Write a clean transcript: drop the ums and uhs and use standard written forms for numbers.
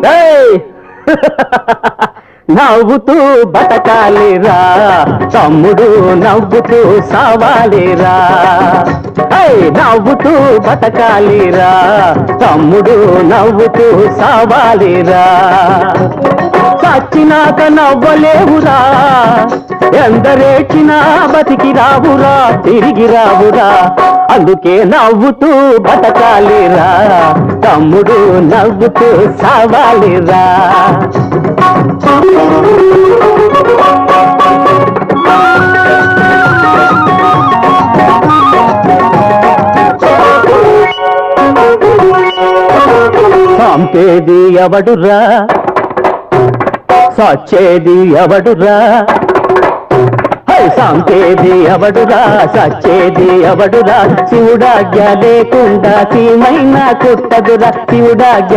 ఏయ్! నవ్వుతూ బతకాలిరా తమ్ముడు, నవ్వుతూ సావాలిరా. నవ్వుతూ బతకాలిరా తమ్ముడు, నవ్వుతూ సావాలిరా. చచ్చినాక నవ్వలేవురా, ఎందరేచినా బతికి రావురా, తిరిగి రావురా. అందుకే నవ్వుతూ బతకాలిరా తమ్ముడు, నవ్వుతూ సావాలిరా. సంపేది ఎవడురా, సచ్చేది ఎవడురా. సంపేది ఎవడురా, సచ్చేది ఎవడురా. శివుడాజ్ఞ లేకుండా సీమైనా కుట్టదురా, శివుడాజ్ఞ